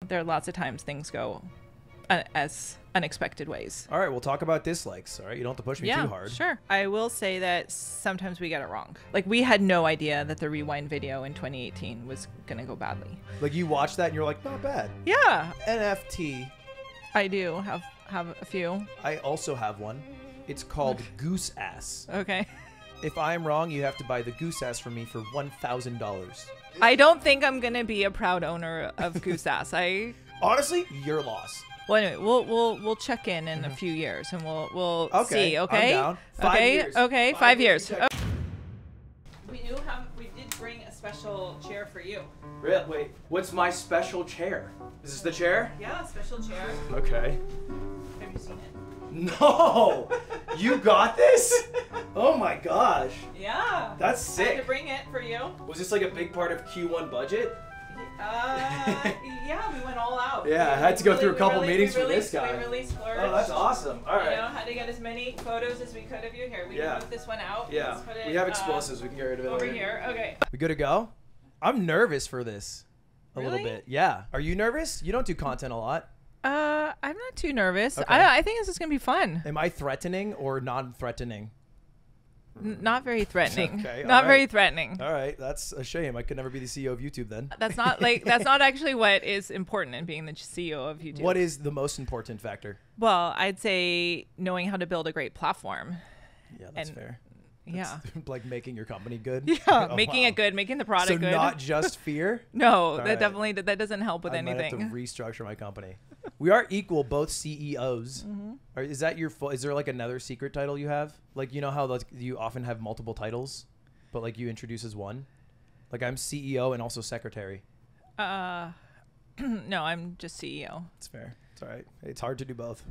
there are lots of times things go as unexpected ways. All right, we'll talk about dislikes. All right, you don't have to push me too hard. Sure. I will say that sometimes we get it wrong. Like, we had no idea that the rewind video in 2018 was gonna go badly. Like, you watched that and you're like, not bad. Yeah. NFT. I do have a few. I also have one. It's called Goose Ass. Okay. If I'm wrong, you have to buy the Goose Ass for me for $1,000. I don't think I'm gonna be a proud owner of Goose Ass. Honestly, your loss. Well, anyway, we'll check in a few years and we'll see. Okay. I'm down. 5 years. Okay. 5 years. Okay. We did bring a special chair for you. Really? Wait, what's my special chair? Is this the chair? Yeah, special chair. Okay. Have you seen it? No! You got this? Oh my gosh. Yeah. That's I had sick. to bring it for you. Was this like a big part of Q1 budget? Yeah, we went all out. Yeah, I had to go through a couple meetings for this guy. We really splurged. Oh, that's awesome. All right. You know, had to get as many photos as we could of you. Here, we can move this one out. Yeah. Let's put it, we have explosives. We can get rid of it over later. here. Okay. We good to go? I'm nervous for this. A Really? little bit. Yeah. Are you nervous? You don't do content a lot. I'm not too nervous. Okay. I think this is gonna be fun. Am I threatening or non-threatening? Not very threatening. Okay, Not all very right. threatening. All right. That's a shame. I could never be the CEO of YouTube then. That's not actually what is important in being the CEO of YouTube. What is the most important factor? Well, I'd say knowing how to build a great platform. Yeah, that's And- fair. Yeah. Like making your company good? Yeah, Oh, making wow. it good, making the product So good. not just fear? No, All that right. definitely that doesn't help with I might have to anything. restructure my company. We are equal, both CEOs. Mm-hmm. Or is that your is there like another secret title you have? Like, you know how like you often have multiple titles, but like you introduce as one? Like, I'm CEO and also secretary. No, I'm just CEO. It's fair. It's all right. It's hard to do both.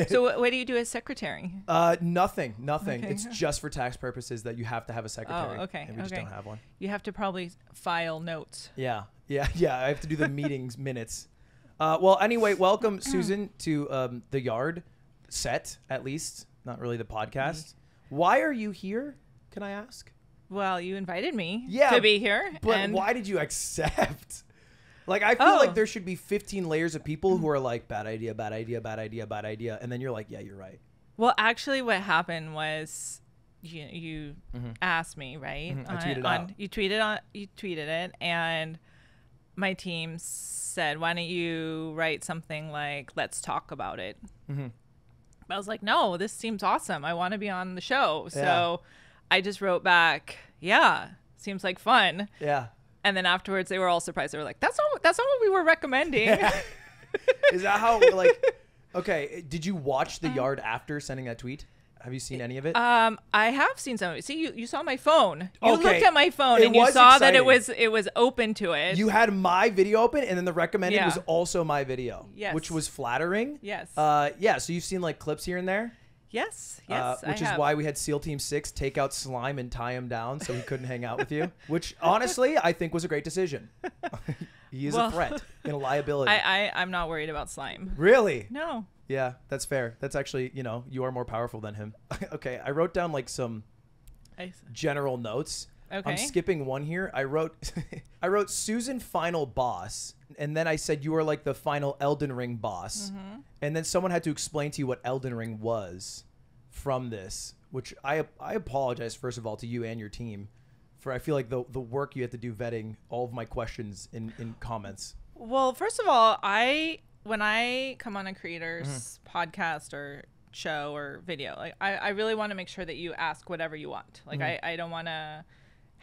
So what do you do as secretary? Nothing. Okay. It's just for tax purposes that you have to have a secretary. Oh, okay. And we just Okay. don't have one. You have to probably file notes. Yeah. I have to do the meetings minutes. Well, anyway, welcome, Susan, to the yard set, at least. Not really the podcast. Why are you here, can I ask? Well, you invited me Yeah, to be here. But and why did you accept? Like, I feel like there should be 15 layers of people who are like, bad idea, bad idea, bad idea, bad idea. And then you're like, yeah, you're right. Well, actually, what happened was you asked me, right? I tweeted out. You tweeted it, and my team said, "Why don't you write something like, let's talk about it?" I was like, "No, this seems awesome. I want to be on the show." So I just wrote back, "Yeah, seems like fun." Yeah. And then afterwards, they were all surprised. They were like, "That's not what we were recommending." Is that how, like, okay, did you watch the yard after sending that tweet? Have you seen any of it? I have seen some of it. See, you saw my phone. You Okay. looked at my phone It and you was saw that exciting. it was open to it. You had my video open, and then the recommended Yeah. was also my video, Yes. which was flattering. Yes. Yeah, so you've seen like clips here and there. Yes. Which I is have. why we had SEAL Team 6 take out Slime and tie him down so he couldn't hang out with you, which honestly I think was a great decision. He is a threat and a liability. I'm not worried about Slime. Really? No. Yeah, that's fair. That's actually, you are more powerful than him. Okay, I wrote down like some general notes. Okay. I'm skipping one here. I wrote Susan final boss, and then I said you are like the final Elden Ring boss. And then someone had to explain to you what Elden Ring was from this, which I apologize first of all to you and your team for I feel like the work you have to do vetting all of my questions in comments. Well, first of all, when I come on a creator's podcast or show or video, like I really want to make sure that you ask whatever you want. Like I don't want to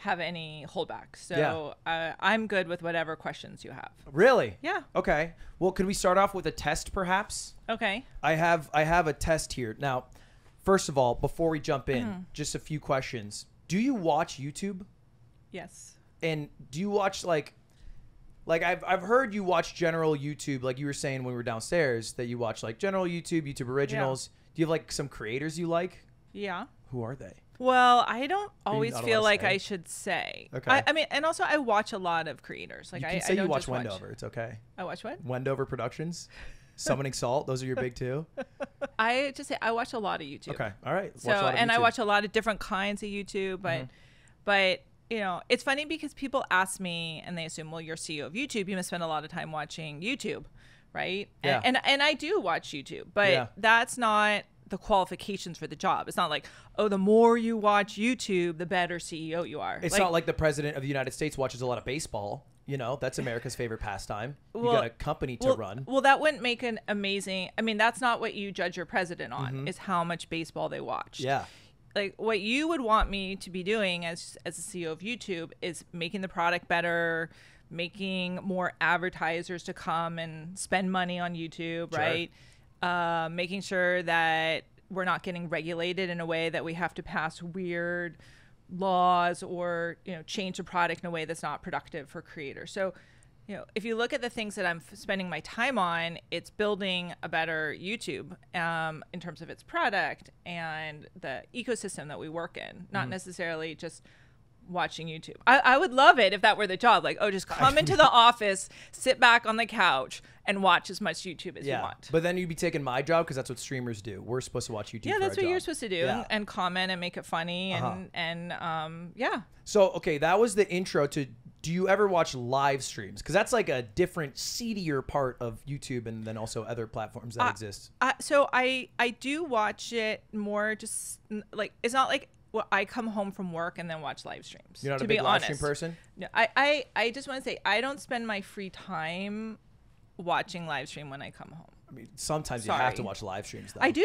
have any holdback. So I'm good with whatever questions you have. Really? Yeah. Okay. Well, could we start off with a test perhaps? Okay. I have a test here. Now, first of all, before we jump in, just a few questions. Do you watch YouTube? Yes. And do you watch like I've heard you watch general YouTube, like you were saying when we were downstairs that you watch like general YouTube originals. Do you have like some creators you like? Yeah. Who are they? Well, I don't always not feel allowed to like say? I should say. Okay. I mean, and also I watch a lot of creators. Like You can I say don't you watch just Wendover. It's okay. I watch what? Wendover Productions, Summoning Salt. Those are your big two. I just say I watch a lot of YouTube. Okay. All right. So I watch a lot of different kinds of YouTube, but you know, it's funny because people ask me and they assume, well, you're CEO of YouTube, you must spend a lot of time watching YouTube, right? Yeah. And I do watch YouTube, but that's not the qualifications for the job. It's not like, oh, the more you watch YouTube, the better CEO you are. It's not like the president of the United States watches a lot of baseball. You know, that's America's favorite pastime. You got a company to run. Well, that wouldn't make an amazing, I mean, that's not what you judge your president on, is how much baseball they watch. Yeah. Like what you would want me to be doing as a CEO of YouTube is making the product better, making more advertisers to come and spend money on YouTube, right? Making sure that we're not getting regulated in a way that we have to pass weird laws or, you know, change the product in a way that's not productive for creators. So, you know, if you look at the things that I'm spending my time on, it's building a better YouTube in terms of its product and the ecosystem that we work in, not necessarily just watching YouTube. I would love it if that were the job. Like, oh, just come into the office, sit back on the couch, and watch as much YouTube as you want. But then you'd be taking my job because that's what streamers do. We're supposed to watch YouTube. Yeah, for that's our what job. you're supposed to do, and comment and make it funny, and yeah. So okay, that was the intro to. Do you ever watch live streams? Because that's like a different, seedier part of YouTube, and then also other platforms that exist. So I do watch it more. Just like it's not like. Well, I come home from work and then watch live streams. You're not a big live stream person? No, I just want to say I don't spend my free time watching live stream when I come home. I mean, sometimes you have to watch live streams, though. I do.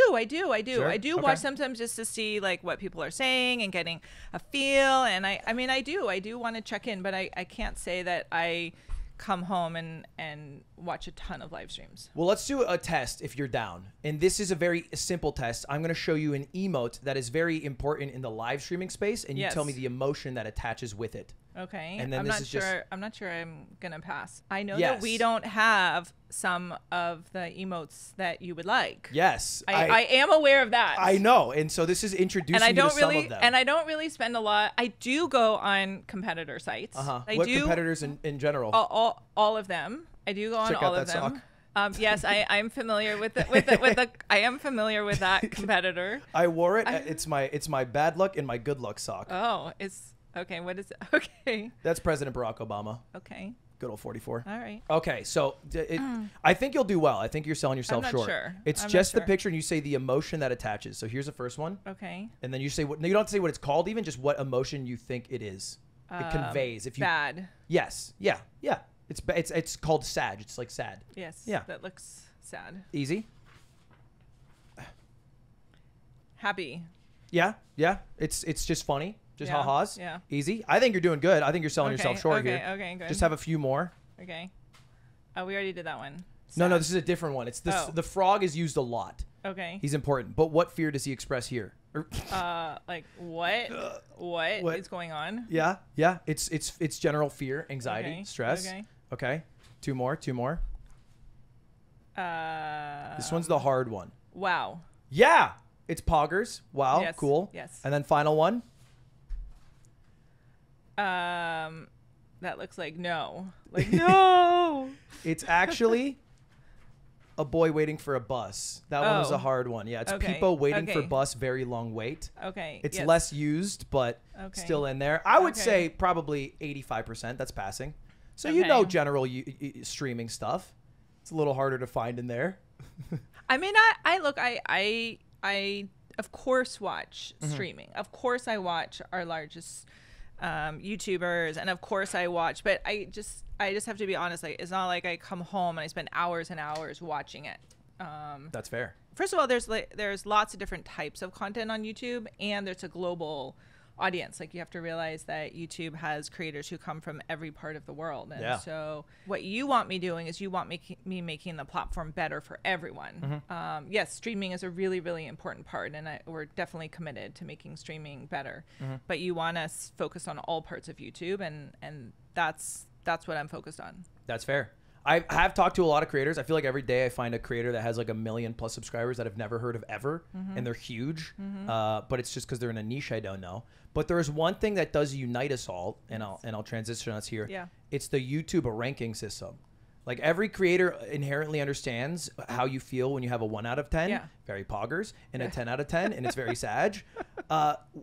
Sure? I do watch sometimes just to see like what people are saying and getting a feel. And I mean, I do want to check in, but I can't say that I come home and watch a ton of live streams. Well, let's do a test if you're down. And this is a very simple test. I'm going to show you an emote that is very important in the live streaming space, and you tell me the emotion that attaches with it. Okay. And then I'm not sure I'm going to pass. I know that we don't have some of the emotes that you would like. Yes. I am aware of that. I know. And so this is introducing you to some of them. And I don't really spend a lot. I do go on competitor sites. What competitors in general? All of them. I do go on all of them. Sock. Yes, I'm familiar with I am familiar with that competitor. I wore it. It's my bad luck and my good luck sock. Oh, it's okay. What is it? Okay. That's President Barack Obama. Okay. Good old 44. All right. Okay, so I think you'll do well. I think you're selling yourself short. Sure. It's just the picture, and you say the emotion that attaches. So here's the first one. Okay. And then you say what? No, you don't have to say what it's called. Even just what emotion you think it is. It conveys. If you bad. Yes. Yeah. Yeah. It's called sad. It's like sad. Yes. Yeah. That looks sad. Easy. Happy. Yeah. Yeah. It's just funny. Just ha-has. Yeah. Easy. I think you're doing good. I think you're selling yourself short here. Okay. Good. Just have a few more. Okay. Oh, we already did that one. Sad. No. This is a different one. It's this. Oh. The frog is used a lot. Okay. He's important. But what fear does he express here? Like what? What is going on? Yeah. It's general fear, anxiety, stress. Okay. Two more. This one's the hard one. Wow. Yeah. It's poggers. Wow. Yes. Cool. Yes. And then final one. That looks like no. Like no. It's actually a boy waiting for a bus. That one was a hard one. Yeah, it's people waiting for bus, very long wait. Okay. It's less used, but still in there. I would say probably 85%. That's passing. So you know general streaming stuff. It's a little harder to find in there. I mean, I of course watch streaming. Of course I watch our largest YouTubers, and of course I watch, but I just have to be honest, like it's not like I come home and I spend hours and hours watching it. That's fair. First of all, there's lots of different types of content on YouTube, and there's a global audience. Like you have to realize that YouTube has creators who come from every part of the world, and so what you want me doing is you want me making the platform better for everyone. Yes, streaming is a really, really important part, and we're definitely committed to making streaming better, but you want us focused on all parts of YouTube, and that's what I'm focused on. That's fair. I have talked to a lot of creators. I feel like every day I find a creator that has like 1 million+ subscribers that I've never heard of ever, and they're huge. But it's just because they're in a niche I don't know. But there is one thing that does unite us all, and I'll transition us here. Yeah. It's the YouTube ranking system. Like every creator inherently understands how you feel when you have a 1 out of 10, very poggers, and a 10 out of 10, and it's very Sag.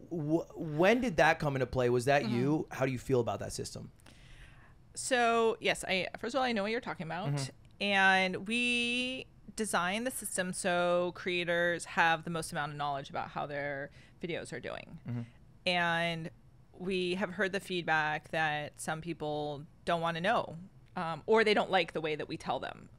When did that come into play? Was that you? How do you feel about that system? So yes, first of all, I know what you're talking about, and we design the system so creators have the most amount of knowledge about how their videos are doing. And we have heard the feedback that some people don't want to know, or they don't like the way that we tell them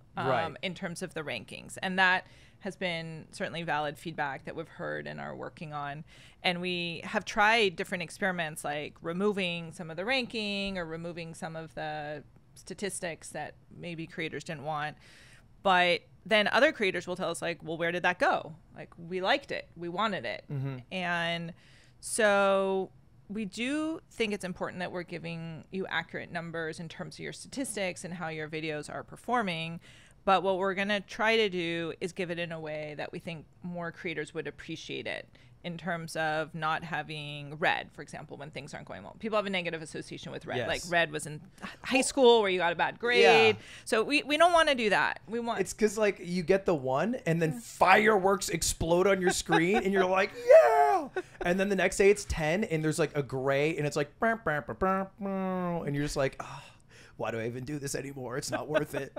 in terms of the rankings. And that has been certainly valid feedback that we've heard and are working on. And we have tried different experiments like removing some of the ranking or removing some of the statistics that maybe creators didn't want. But then other creators will tell us like, well, where did that go? Like, we liked it. We wanted it. And so we do think it's important that we're giving you accurate numbers in terms of your statistics and how your videos are performing. But what we're going to try to do is give it in a way that we think more creators would appreciate it, in terms of not having red, for example, when things aren't going well. People have a negative association with red. Yes. Like red was in high school where you got a bad grade. Yeah. So we don't want to do that. We want... It's because like you get the 1 and then fireworks explode on your screen and you're like, yeah. And then the next day it's 10 and there's like a gray and it's like, and you're just like, oh, why do I even do this anymore? It's not worth it.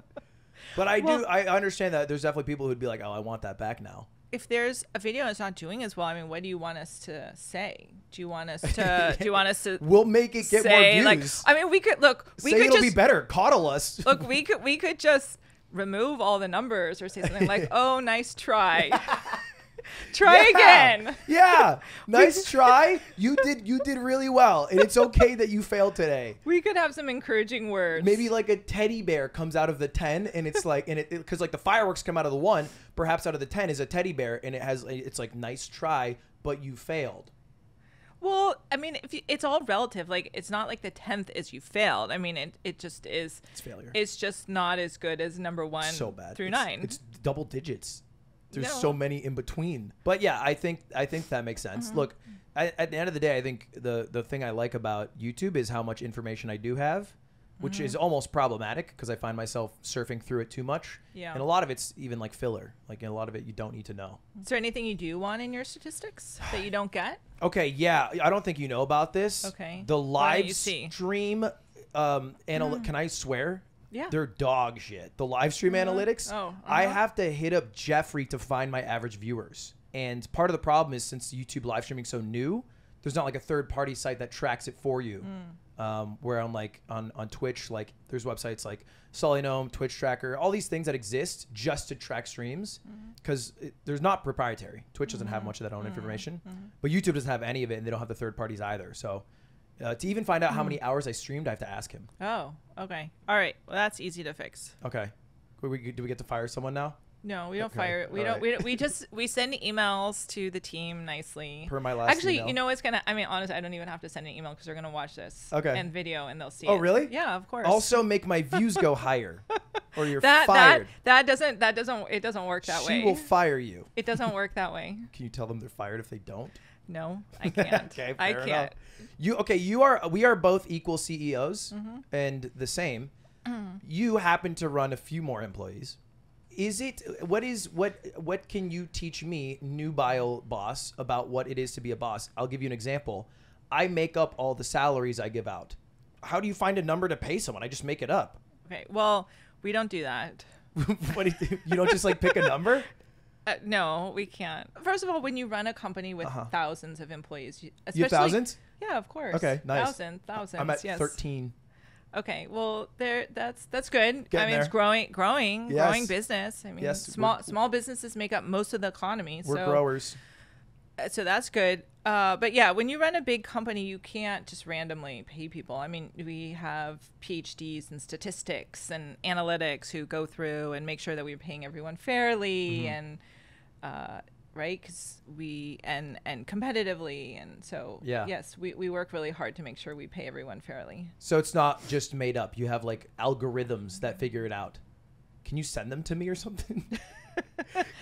But I understand that there's definitely people who'd be like, oh, I want that back now. If there's a video that's not doing as well, I mean, what do you want us to say? Do you want us to We'll make it get more views. Like, I mean, we could it'll be better. Coddle us. Look, we could just remove all the numbers or say something like, oh, nice try. Try again. Yeah. Nice try. You did really well. And it's okay that you failed today. We could have some encouraging words. Maybe like a teddy bear comes out of the 10 and it's like, and because like the fireworks come out of the 1, perhaps out of the 10 is a teddy bear and it's like, nice try, but you failed. Well, I mean, it's all relative. Like, it's not like the 10th is you failed. I mean, it just is. It's failure. It's just not as good as number 1 so bad. through 9. It's double digits. There's so many in between. But yeah, I think that makes sense. Look, at the end of the day, I think the thing I like about YouTube is how much information I do have, which is almost problematic because I find myself surfing through it too much. Yeah. And a lot of it's even like filler. Like, a lot of it you don't need to know. Is there anything you do want in your statistics that you don't get? Okay, yeah. I don't think you know about this. Okay. The live stream, can I swear? Yeah. They're dog shit. The live stream analytics. I have to hit up Jeffrey to find my average viewers. And part of the problem is since YouTube live streaming so new, there's not like a third party site that tracks it for you. Where I'm like on Twitch, like there's websites like Solynome, Twitch Tracker, all these things that exist just to track streams because there's not proprietary. Twitch doesn't have much of that own information, but YouTube doesn't have any of it and they don't have the third parties either. So to even find out how many hours I streamed, I have to ask him. Oh, okay. All right. Well, that's easy to fix. Okay. Do we get to fire someone now? No, we don't fire. We send emails to the team nicely. Per my last Actually, email. you know what's gonna? I mean, honestly, I don't even have to send an email because they're gonna watch this and video and they'll see. Oh, it. really? Yeah, of course. Also, make my views go higher, or you're fired. It doesn't work that way. She will fire you. It doesn't work that way. Can you tell them they're fired if they don't? No, I can't. Okay, I fair can't. enough. We are both equal CEOs and the same. You happen to run a few more employees. What can you teach me, new bio boss, about what it is to be a boss? I'll give you an example. I make up all the salaries I give out. How do you find a number to pay someone? I just make it up. Okay, well, we don't do that. What do you do? You don't just like pick a number? No, we can't. First of all, when you run a company with thousands of employees, you have thousands? Yeah, of course. Okay, nice. Thousands. I'm at yes. 13. Okay, well, that's good. It's growing business. I mean, yes, small businesses make up most of the economy. We're growers. So that's good. But yeah, when you run a big company, you can't just randomly pay people. I mean, we have PhDs in statistics and analytics who go through and make sure that we're paying everyone fairly and right, because and competitively, and so yes, we work really hard to make sure we pay everyone fairly. So it's not just made up. You have like algorithms that figure it out. Can you send them to me or something?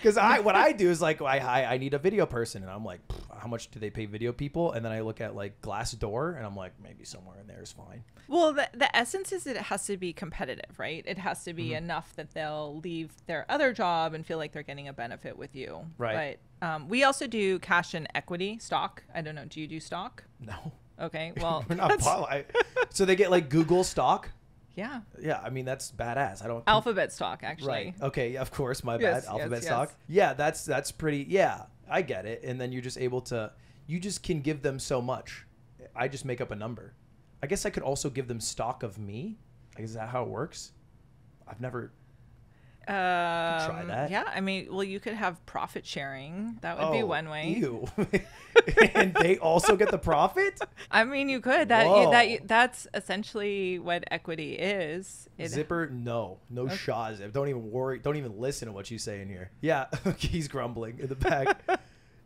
Because what I do is like I need a video person, and I'm like, how much do they pay video people, and then I look at like Glassdoor, and I'm like, maybe somewhere in there is fine. Well, the essence is it has to be competitive, right? It has to be enough that they'll leave their other job and feel like they're getting a benefit with you. Right. But we also do cash and equity stock. I don't know. Do you do stock? No. Okay. Well, we're not. So they get like Google stock. Yeah. Yeah. I mean, that's badass. I don't. Alphabet stock, actually. Right. Okay. Of course. My Yes, bad. Alphabet yes, stock. yes. Yeah. That's pretty. Yeah. I get it. And then you're just able to. You just can give them so much. I just make up a number. I guess I could also give them stock of me. Is that how it works? I've never tried that. Yeah, I mean, well, you could have profit sharing. That would be one way. Ew. And they also get the profit? I mean, you could. That's essentially what equity is. Zipper, no shot. Zip. Don't even worry. Don't even listen to what you say in here. Yeah, he's grumbling in the back.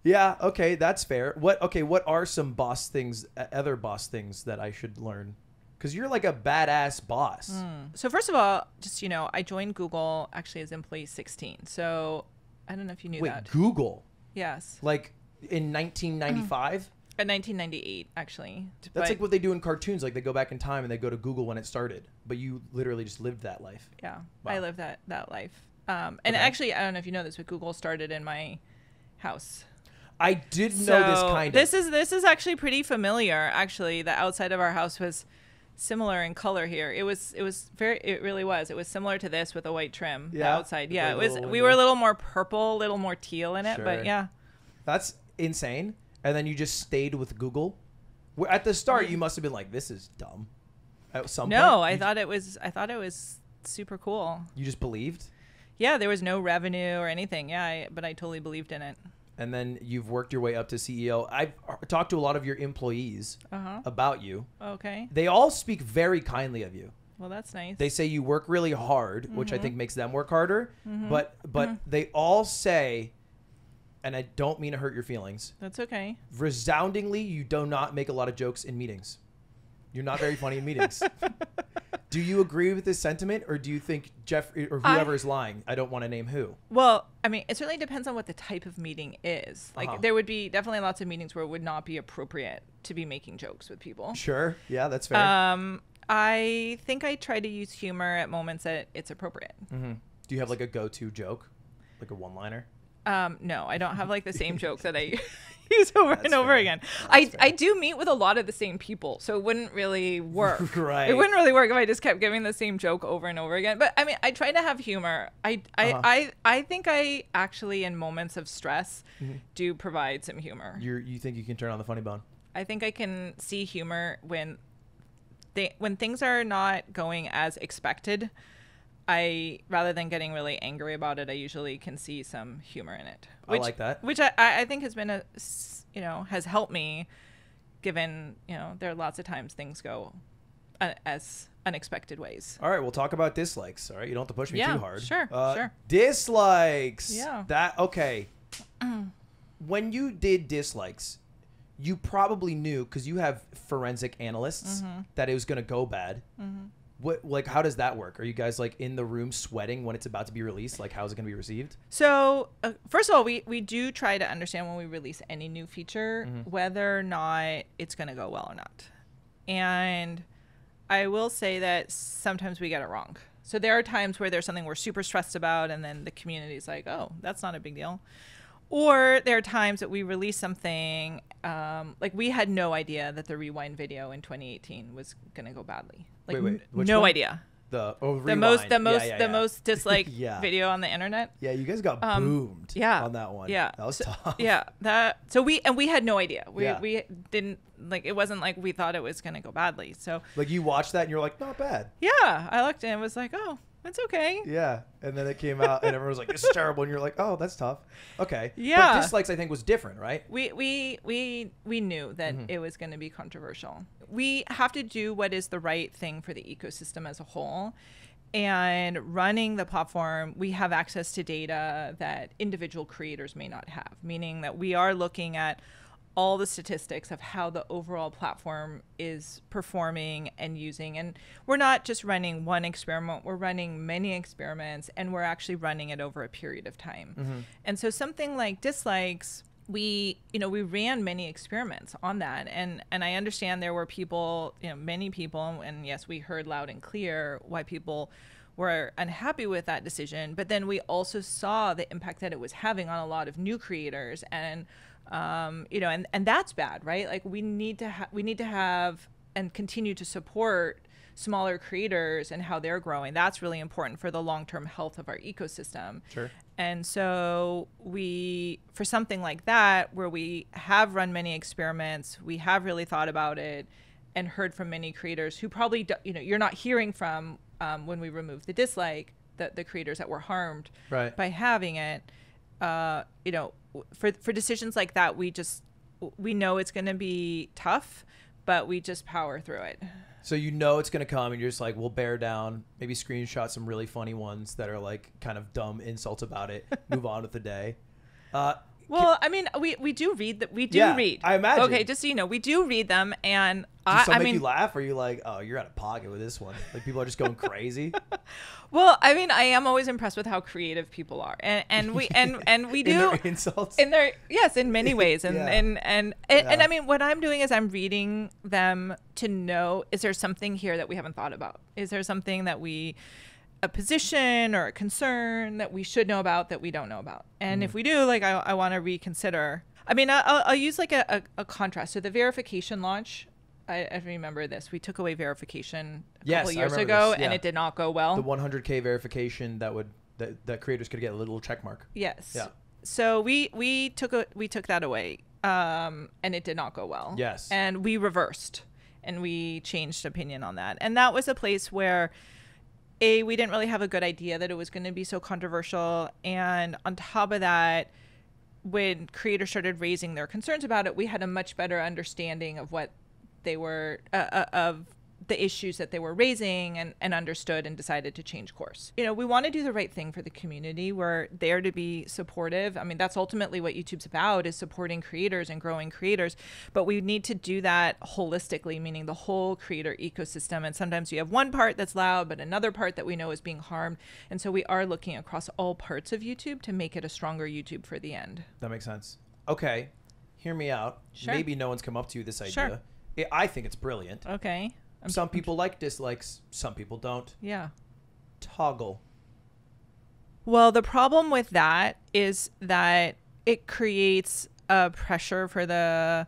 Yeah, okay, that's fair. What are some other boss things that I should learn? Because you're like a badass boss. So first of all, just, I joined Google actually as employee 16. So I don't know if you knew that. Wait, Google? Yes. Like in 1995? In 1998, actually. That's like what they do in cartoons. Like they go back in time and they go to Google when it started. But you literally just lived that life. Yeah, Wow. I lived that life. And actually, I don't know if you know this, but Google started in my house. I did know this kind of. This is actually pretty familiar. Actually, the outside of our house was similar in color here. It really was. It was similar to this with a white trim. Yeah, the outside. Yeah, it was. little We were a little more purple, a little more teal in it, Sure. but yeah. That's insane. And then you just stayed with Google. At the start, you must have been like, "This is dumb." At some point, I thought it was super cool. You just believed. Yeah, there was no revenue or anything. Yeah, but I totally believed in it. And then you've worked your way up to CEO. I've talked to a lot of your employees about you. Okay. They all speak very kindly of you. Well, that's nice. They say you work really hard, which I think makes them work harder. But they all say, and I don't mean to hurt your feelings, That's okay. resoundingly, you do not make a lot of jokes in meetings. You're not very funny in meetings. Do you agree with this sentiment, or do you think Jeff or whoever is lying? I don't want to name who. Well, I mean, it certainly depends on what the type of meeting is. Like, there would be definitely lots of meetings where it would not be appropriate to be making jokes with people. Sure. Yeah, that's fair. I think I try to use humor at moments that it's appropriate. Do you have like a go-to joke, like a one-liner? No, I don't have like the same joke that I use over and over fair. again. I do meet with a lot of the same people, so it wouldn't really work. Right. It wouldn't really work if I just kept giving the same joke over and over again. But I mean, I try to have humor. I think I actually, in moments of stress, do provide some humor. You think you can turn on the funny bone? I think I can see humor when things are not going as expected. Rather than getting really angry about it, I usually can see some humor in it. I like that. Which I think has been has helped me, given, there are lots of times things go as unexpected ways. All right, we'll talk about dislikes. All right, you don't have to push me too hard. Sure. Dislikes. Yeah. Okay. When you did dislikes, you probably knew, because you have forensic analysts, that it was going to go bad. How does that work? Are you guys like in the room sweating when it's about to be released? Like, how is it going to be received? So first of all, we do try to understand when we release any new feature, whether or not it's going to go well or not. And I will say that sometimes we get it wrong. So there are times where there's something we're super stressed about, and then the community's like, oh, that's not a big deal. Or there are times that we release something, like we had no idea that the rewind video in 2018 was going to go badly. Like, wait, no one? idea. The most disliked video on the internet. Yeah, you guys got boomed on that one. Yeah. That was tough. Yeah. So we had no idea. Yeah. We didn't, like, it wasn't like we thought it was going to go badly. So like, you watched that and you're like, not bad. Yeah. I looked and it was like, oh, it's okay. Yeah. And then it came out and everyone was like, this is terrible. And you're like, oh, that's tough. Okay. Yeah. But dislikes, I think, was different, right? We knew that it was going to be controversial. We have to do what is the right thing for the ecosystem as a whole. And running the platform, we have access to data that individual creators may not have, meaning that we are looking at all the statistics of how the overall platform is performing and using. And we're not just running one experiment, we're running many experiments, and we're actually running it over a period of time. And so something like dislikes, we ran many experiments on that, and I understand there were people, many people, and yes, we heard loud and clear why people were unhappy with that decision. But then we also saw the impact that it was having on a lot of new creators, and and that's bad, right? Like we need to have and continue to support smaller creators and how they're growing. That's really important for the long-term health of our ecosystem. Sure. And so for something like that, where we have run many experiments, we have really thought about it and heard from many creators who probably, you're not hearing from when we remove the dislike, the creators that were harmed by having it. For decisions like that, we know it's going to be tough, but we just power through it. So it's going to come, and you're just like, we'll bear down, maybe screenshot some really funny ones that are like kind of dumb insults about it, move on with the day. Well, I mean, we do read that. We do read. I imagine. Okay, just so you know, we do read them, and Does some make you laugh? Or are you like, oh, you're out of pocket with this one? Like people are just going crazy. Well, I mean, I am always impressed with how creative people are, and we do in their insults. In many ways, and I mean, what I'm doing is I'm reading them to know, is there something here that we haven't thought about? Is there something that a position or a concern that we should know about that we don't know about? And if we do, like, I want to reconsider. I mean, I'll use like a contrast. So the verification launch, I remember this. We took away verification a couple of years ago, and it did not go well. The 100K verification that creators could get a little check mark. Yes. Yeah. So we took that away, and it did not go well. Yes. And we reversed, and we changed opinion on that. And that was a place where we didn't really have a good idea that it was going to be so controversial. And on top of that, when creators started raising their concerns about it, we had a much better understanding of what they were, of the issues that they were raising, and understood and decided to change course. We want to do the right thing for the community. We're there to be supportive. I mean, that's ultimately what YouTube's about, is supporting creators and growing creators. But we need to do that holistically, meaning the whole creator ecosystem. And sometimes you have one part that's loud, but another part that we know is being harmed. And so we are looking across all parts of YouTube to make it a stronger YouTube for the end. That makes sense. Okay. Hear me out. Sure. Maybe no one's come up to you with this idea. Sure. I think it's brilliant. Okay. Some people like dislikes, some people don't. Yeah. Toggle. Well, the problem with that is that it creates a pressure for the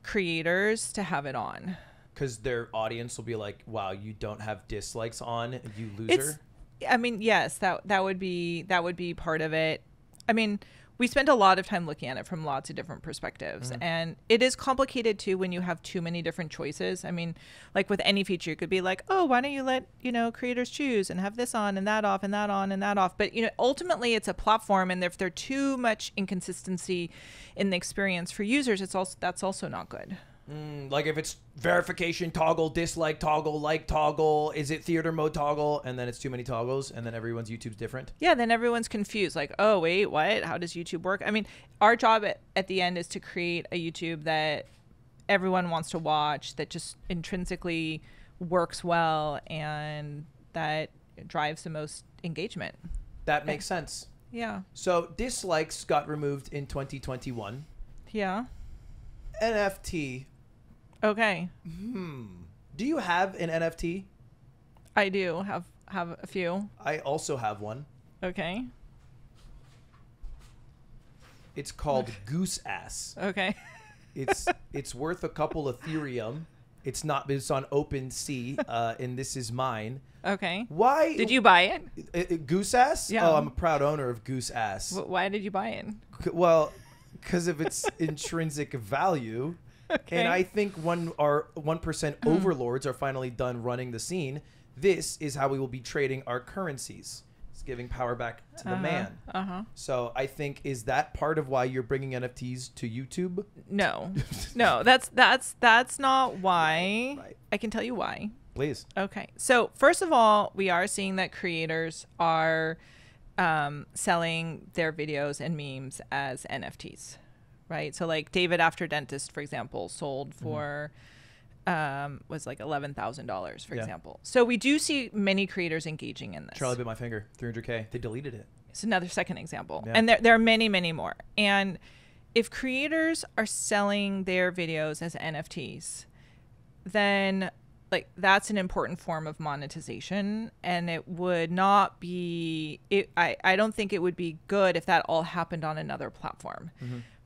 creators to have it on. Because their audience will be like, wow, you don't have dislikes on, you loser. I mean, yes, that would be part of it. I mean, we spent a lot of time looking at it from lots of different perspectives. And it is complicated too when you have too many different choices. I mean, like with any feature, you could be like, oh, why don't you let, creators choose and have this on and that off and that on and that off. But, ultimately it's a platform, and if there's too much inconsistency in the experience for users, that's also not good. Like if it's verification toggle, dislike toggle, like toggle, is it theater mode toggle, and then it's too many toggles, and then everyone's YouTube's different? Yeah, then everyone's confused. Like, oh, wait, what? How does YouTube work? I mean, our job at the end is to create a YouTube that everyone wants to watch, that just intrinsically works well, and that drives the most engagement. That makes sense. Yeah. So dislikes got removed in 2021. Yeah. NFT. Okay. Do you have an NFT? I do have a few. I also have one. Okay. It's called Goose Ass. Okay. It's worth a couple Ethereum. It's on OpenSea, and this is mine. Okay. Why did you buy it? Goose Ass? Yeah. Oh, I'm a proud owner of Goose Ass. Why did you buy it? Well, because of its intrinsic value. Okay. And I think when our 1% overlords are finally done running the scene, this is how we will be trading our currencies. It's giving power back to the man. So I think, is that part of why you're bringing NFTs to YouTube? No, that's not why. Right. I can tell you why. Please. Okay. So first of all, we are seeing that creators are selling their videos and memes as NFTs. Right. So like David After Dentist, for example, sold for was like $11,000, for example. So we do see many creators engaging in this. Charlie Bit My Finger, 300K. They deleted it. It's another second example. Yeah. And there are many, many more. And if creators are selling their videos as NFTs, then like that's an important form of monetization, and it would not be I don't think it would be good if that all happened on another platform.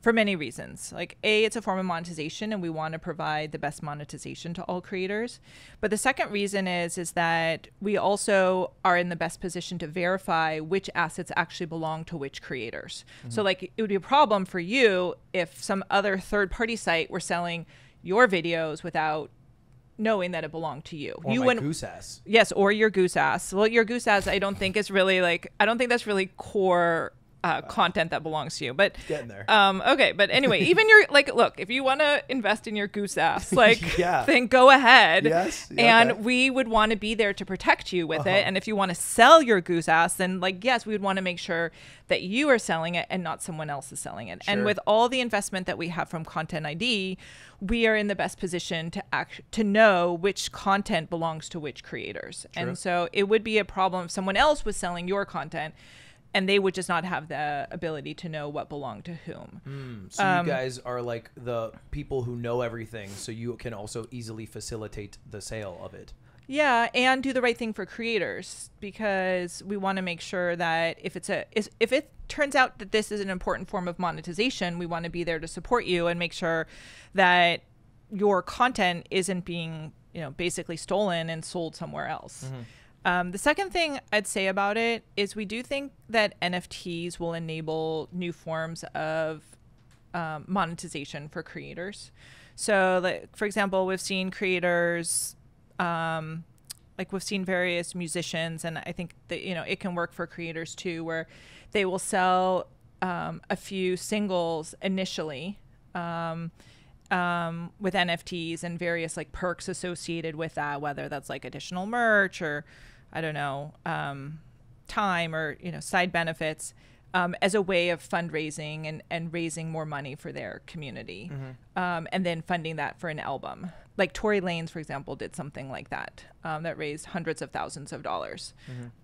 For many reasons. Like it's a form of monetization, and we want to provide the best monetization to all creators. But the second reason is that we also are in the best position to verify which assets actually belong to which creators. So like it would be a problem for you if some other third-party site were selling your videos without knowing that it belonged to you. Or you my goose ass. Yes, or your goose ass. Well, your goose ass, I don't think is really like, I don't think that's really core content that belongs to you. But getting there. Okay, but anyway, even your like, look, if you want to invest in your goose ass, like, Yeah. then go ahead. Yes. And Okay. we would want to be there to protect you with it. And if you want to sell your goose ass, then like, yes, we would want to make sure that you are selling it and not someone else is selling it. And Sure. with all the investment that we have from Content ID, we are in the best position to know which content belongs to which creators. True. And so it would be a problem if someone else was selling your content and they would just not have the ability to know what belonged to whom. So you guys are like the people who know everything, so you can also easily facilitate the sale of it. Yeah, and do the right thing for creators, because we want to make sure that if it turns out that this is an important form of monetization, we want to be there to support you and make sure that your content isn't being, basically stolen and sold somewhere else. The second thing I'd say about it is we do think that NFTs will enable new forms of monetization for creators. So, like, for example, we've seen creators, we've seen various musicians, and I think that, it can work for creators too, where they will sell a few singles initially with NFTs and various like perks associated with that, whether that's like additional merch or I don't know, time or, side benefits as a way of fundraising and raising more money for their community. And then funding that for an album. Like Tory Lanez, for example, did something like that, that raised hundreds of thousands of dollars.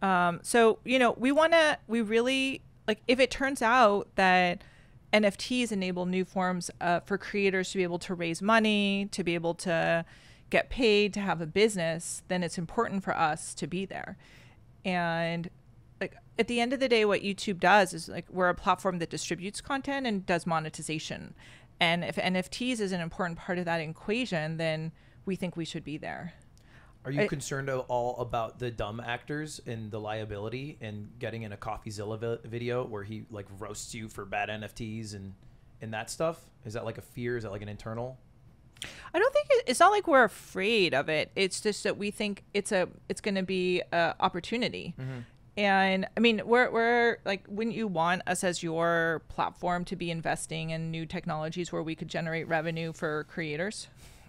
So, we really, like, if it turns out that NFTs enable new forms for creators to be able to raise money, to be able to get paid, to have a business, then it's important for us to be there. And like at the end of the day, what YouTube does is like we're a platform that distributes content and does monetization. And if NFTs is an important part of that equation, then we think we should be there. Are you concerned at all about the dumb actors and the liability and getting in a CoffeeZilla video where he like roasts you for bad NFTs and that stuff? Is that like a fear? Is that like an internal? I don't think it's not like we're afraid of it. It's just that we think it's going to be an opportunity. And I mean, we're like, wouldn't you want us as your platform to be investing in new technologies where we could generate revenue for creators?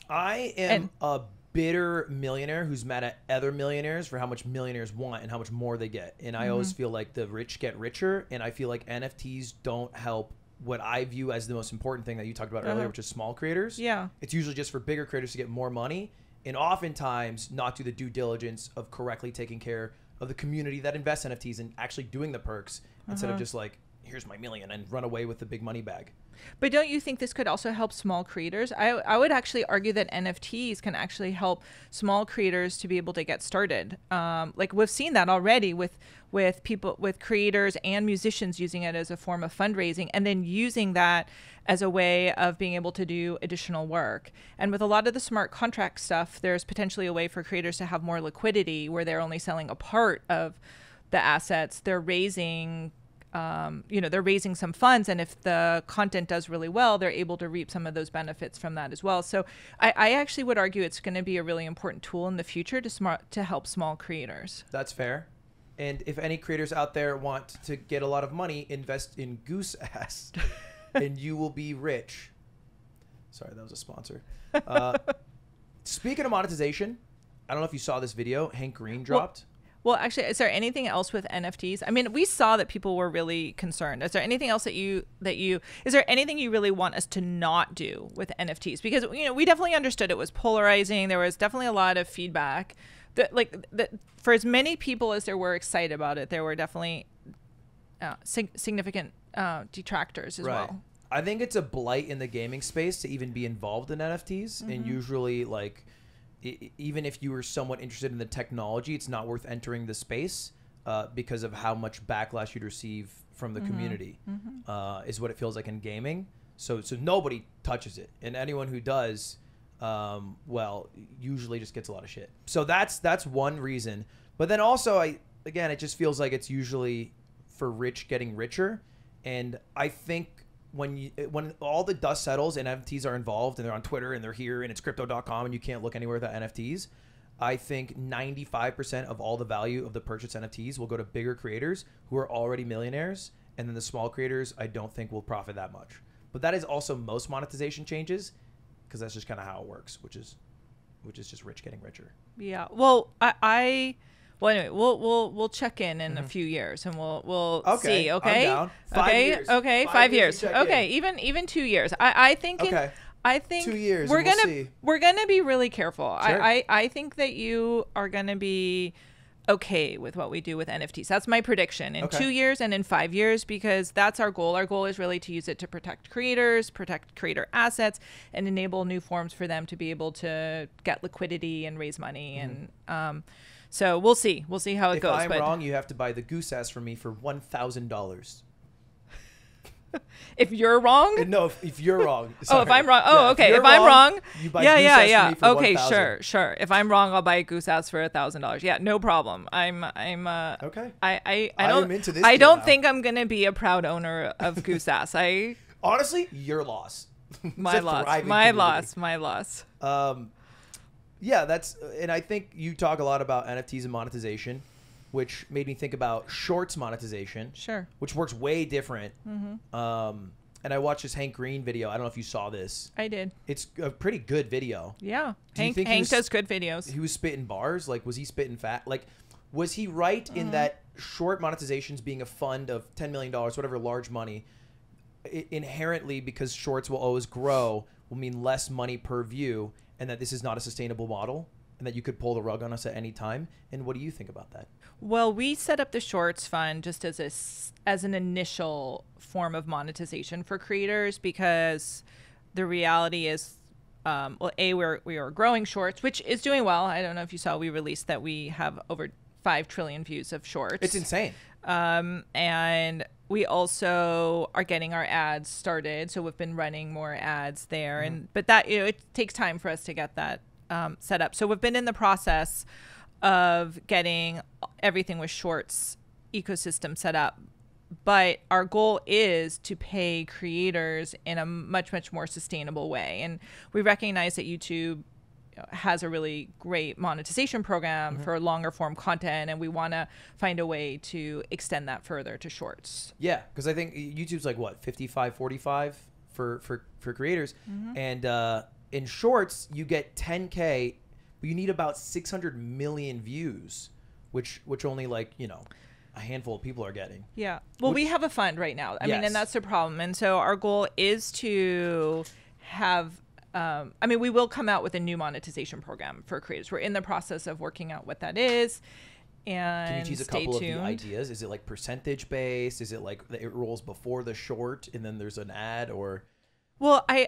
I am a bitter millionaire who's mad at other millionaires for how much millionaires want and how much more they get. And I always feel like the rich get richer. And I feel like NFTs don't help what I view as the most important thing that you talked about earlier, which is small creators. Yeah. It's usually just for bigger creators to get more money and oftentimes not do the due diligence of correctly taking care of the community that invests NFTs and actually doing the perks instead of just like, here's my million and run away with the big money bag. But don't you think this could also help small creators? I would actually argue that NFTs can actually help small creators to be able to get started. Like we've seen that already with people, with creators and musicians using it as a form of fundraising and then using that as a way of being able to do additional work. And with a lot of the smart contract stuff, there's potentially a way for creators to have more liquidity where they're only selling a part of the assets. They're raising they're raising some funds, and if the content does really well, they're able to reap some of those benefits from that as well. So I actually would argue it's going to be a really important tool in the future to help small creators. That's fair. And if any creators out there want to get a lot of money, invest in Goose Ass and you will be rich. Sorry, that was a sponsor. Speaking of monetization, I don't know if you saw this video Hank Green dropped. Well, actually, is there anything else with NFTs? I mean, we saw that people were really concerned. Is there anything else is there anything you really want us to not do with NFTs? Because, we definitely understood it was polarizing. There was definitely a lot of feedback that for as many people as there were excited about it, there were definitely significant detractors as well. I think it's a blight in the gaming space to even be involved in NFTs. And usually, like, even if you were somewhat interested in the technology, it's not worth entering the space because of how much backlash you'd receive from the community, is what it feels like in gaming. So nobody touches it. And anyone who does, well, usually just gets a lot of shit. So that's one reason. But then also, again, it just feels like it's usually for rich getting richer. And I think when all the dust settles and NFTs are involved and they're on Twitter and they're here and it's crypto.com and you can't look anywhere without NFTs, I think 95% of all the value of the purchased NFTs will go to bigger creators who are already millionaires. And then the small creators, I don't think will profit that much. But that is also most monetization changes, because that's just kind of how it works, which is just rich getting richer. Yeah. Well, well, anyway, we'll check in a few years and we'll see. Okay. I'm down. 5 years. Okay. 5 years. Okay. Even 2 years. I think. Okay. I think 2 years. We're gonna be really careful. Sure. I think that you are gonna be okay with what we do with NFTs. That's my prediction in 2 years and in 5 years, because that's our goal. Our goal is really to use it to protect creators, protect creator assets, and enable new forms for them to be able to get liquidity and raise money. And so we'll see. We'll see how it goes. If I'm wrong, you have to buy the goose ass from me for $1,000. If you're wrong? No, if you're wrong. Sorry. Oh, if I'm wrong. Oh, okay. If I'm wrong, you buy goose ass for me for okay, 1,000. Sure. If I'm wrong, I'll buy a goose ass for $1,000. Yeah, no problem. I'm okay. I don't think I'm gonna be a proud owner of goose ass. Honestly, your loss. My loss. Yeah, and I think you talk a lot about NFTs and monetization, which made me think about shorts monetization. Sure. Which works way different. And I watched this Hank Green video. I don't know if you saw this. I did. It's a pretty good video. Yeah. Hank does good videos. He was spitting bars. Like, was he spitting fat? Like, was he right in that short monetizations being a fund of $10 million, whatever, large money, inherently, because shorts will always grow, will mean less money per view, and that this is not a sustainable model, and that you could pull the rug on us at any time? And what do you think about that? Well, we set up the Shorts Fund just as an initial form of monetization for creators, because the reality is, we are growing Shorts, which is doing well. I don't know if you saw, we released that we have over 5 trillion views of Shorts. It's insane. And we also are getting our ads started, so we've been running more ads there. But that, it takes time for us to get that set up. So we've been in the process of getting everything with Shorts ecosystem set up. But our goal is to pay creators in a much, much more sustainable way. And we recognize that YouTube has a really great monetization program for longer form content, and we want to find a way to extend that further to Shorts. Yeah, because I think YouTube's like, what, 55-45 for creators. And in Shorts, you get 10K, but you need about 600 million views, which only, like, a handful of people are getting. Yeah. Well, we have a fund right now. I mean, and that's the problem. And so our goal is to have, we will come out with a new monetization program for creators. We're in the process of working out what that is. And can you tease a couple of the ideas? Is it like percentage based? Is it like it rolls before the short and then there's an ad, or? Well, I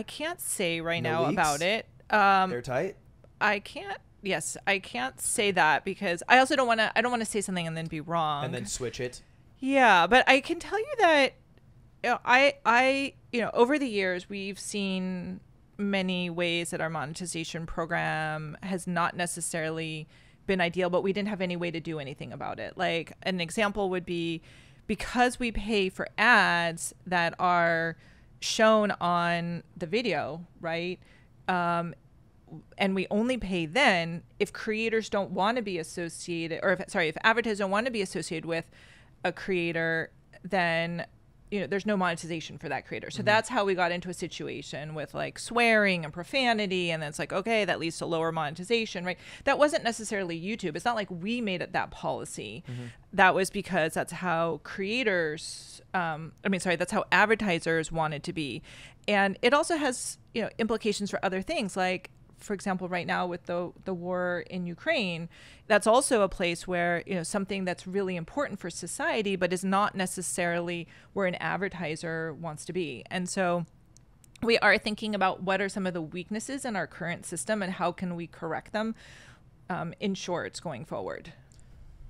can't say right now leaks about it. Airtight? I can't say that, because I also don't want to say something and then be wrong. And then switch it. Yeah, but I can tell you that I over the years we've seen many ways that our monetization program has not necessarily been ideal, but we didn't have any way to do anything about it. Like, an example would be, because we pay for ads that are shown on the video, right? And we only pay then if creators don't want to be associated, or if advertisers don't want to be associated with a creator, then there's no monetization for that creator. So that's how we got into a situation with like swearing and profanity, and then it's like, okay, that leads to lower monetization, right? That wasn't necessarily YouTube. It's not like we made it that policy. That was because that's how that's how advertisers wanted to be. And it also has implications for other things, like for example, right now with the war in Ukraine, that's also a place where, something that's really important for society, but is not necessarily where an advertiser wants to be. And so we are thinking about what are some of the weaknesses in our current system and how can we correct them in shorts going forward.